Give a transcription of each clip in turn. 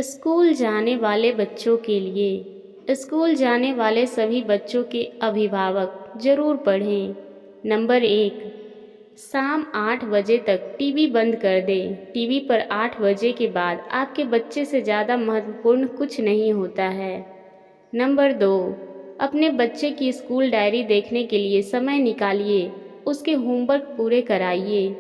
School जाने वाले बच्चों के लिए स्कूल जाने वाले सभी बच्चों के अभिभावक ज़रूर पढ़ें। नंबर 1, शाम 8 बजे तक टीवी बंद कर दें। टीवी पर 8 बजे के बाद आपके बच्चे से ज़्यादा महत्वपूर्ण कुछ नहीं होता है। नंबर 2, अपने बच्चे की स्कूल डायरी देखने के लिए समय निकालिए, उसके होमवर्क पूरे कराइए।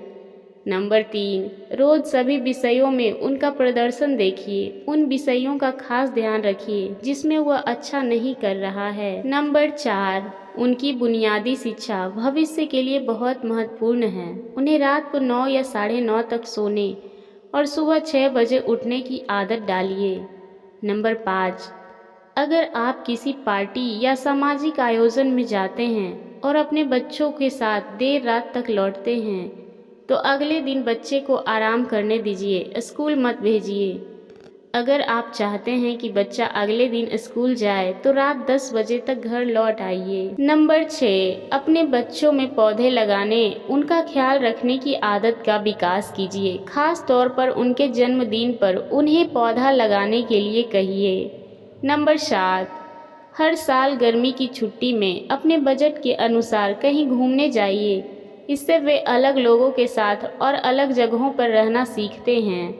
नंबर 3, रोज़ सभी विषयों में उनका प्रदर्शन देखिए, उन विषयों का खास ध्यान रखिए जिसमें वह अच्छा नहीं कर रहा है। नंबर 4, उनकी बुनियादी शिक्षा भविष्य के लिए बहुत महत्वपूर्ण है। उन्हें रात को 9 या 9:30 तक सोने और सुबह 6 बजे उठने की आदत डालिए। नंबर 5, अगर आप किसी पार्टी या सामाजिक आयोजन में जाते हैं और अपने बच्चों के साथ देर रात तक लौटते हैं तो अगले दिन बच्चे को आराम करने दीजिए, स्कूल मत भेजिए। अगर आप चाहते हैं कि बच्चा अगले दिन स्कूल जाए तो रात 10 बजे तक घर लौट आइए। नंबर 6, अपने बच्चों में पौधे लगाने, उनका ख्याल रखने की आदत का विकास कीजिए। खास तौर पर उनके जन्मदिन पर उन्हें पौधा लगाने के लिए कहिए। नंबर 7, हर साल गर्मी की छुट्टी में अपने बजट के अनुसार कहीं घूमने जाइए। इससे वे अलग लोगों के साथ और अलग जगहों पर रहना सीखते हैं।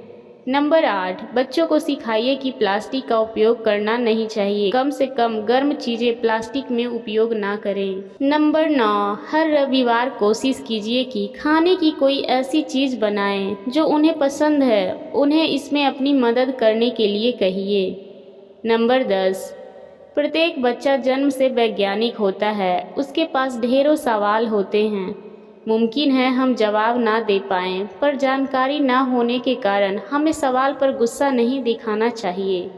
नंबर 8, बच्चों को सिखाइए कि प्लास्टिक का उपयोग करना नहीं चाहिए। कम से कम गर्म चीज़ें प्लास्टिक में उपयोग ना करें। नंबर 9, हर रविवार कोशिश कीजिए कि खाने की कोई ऐसी चीज़ बनाएं जो उन्हें पसंद है। उन्हें इसमें अपनी मदद करने के लिए कहिए। नंबर 10, प्रत्येक बच्चा जन्म से वैज्ञानिक होता है। उसके पास ढेरों सवाल होते हैं। मुमकिन है हम जवाब ना दे पाएँ, पर जानकारी ना होने के कारण हमें सवाल पर गुस्सा नहीं दिखाना चाहिए।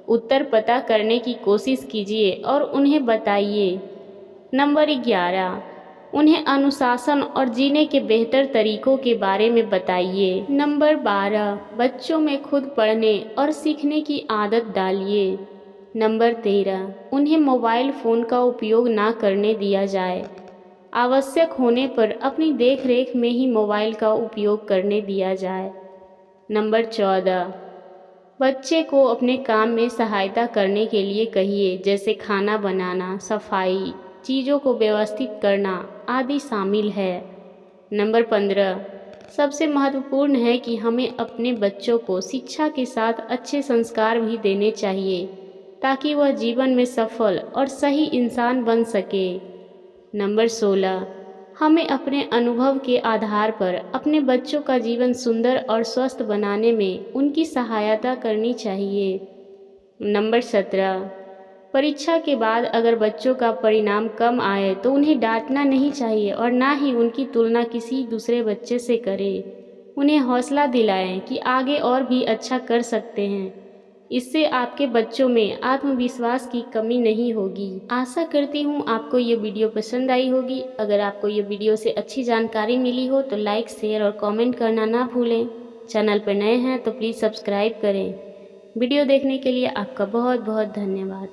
उत्तर पता करने की कोशिश कीजिए और उन्हें बताइए। नंबर 11, उन्हें अनुशासन और जीने के बेहतर तरीकों के बारे में बताइए। नंबर 12, बच्चों में खुद पढ़ने और सीखने की आदत डालिए। नंबर 13, उन्हें मोबाइल फ़ोन का उपयोग ना करने दिया जाए। आवश्यक होने पर अपनी देखरेख में ही मोबाइल का उपयोग करने दिया जाए। नंबर 14, बच्चे को अपने काम में सहायता करने के लिए कहिए, जैसे खाना बनाना, सफाई, चीज़ों को व्यवस्थित करना आदि शामिल है। नंबर 15, सबसे महत्वपूर्ण है कि हमें अपने बच्चों को शिक्षा के साथ अच्छे संस्कार भी देने चाहिए ताकि वह जीवन में सफल और सही इंसान बन सके। नंबर 16, हमें अपने अनुभव के आधार पर अपने बच्चों का जीवन सुंदर और स्वस्थ बनाने में उनकी सहायता करनी चाहिए। नंबर 17, परीक्षा के बाद अगर बच्चों का परिणाम कम आए तो उन्हें डांटना नहीं चाहिए और ना ही उनकी तुलना किसी दूसरे बच्चे से करें। उन्हें हौसला दिलाएं कि आगे और भी अच्छा कर सकते हैं। इससे आपके बच्चों में आत्मविश्वास की कमी नहीं होगी। आशा करती हूँ आपको ये वीडियो पसंद आई होगी। अगर आपको ये वीडियो से अच्छी जानकारी मिली हो तो लाइक, शेयर और कमेंट करना ना भूलें। चैनल पर नए हैं तो प्लीज़ सब्सक्राइब करें। वीडियो देखने के लिए आपका बहुत बहुत धन्यवाद।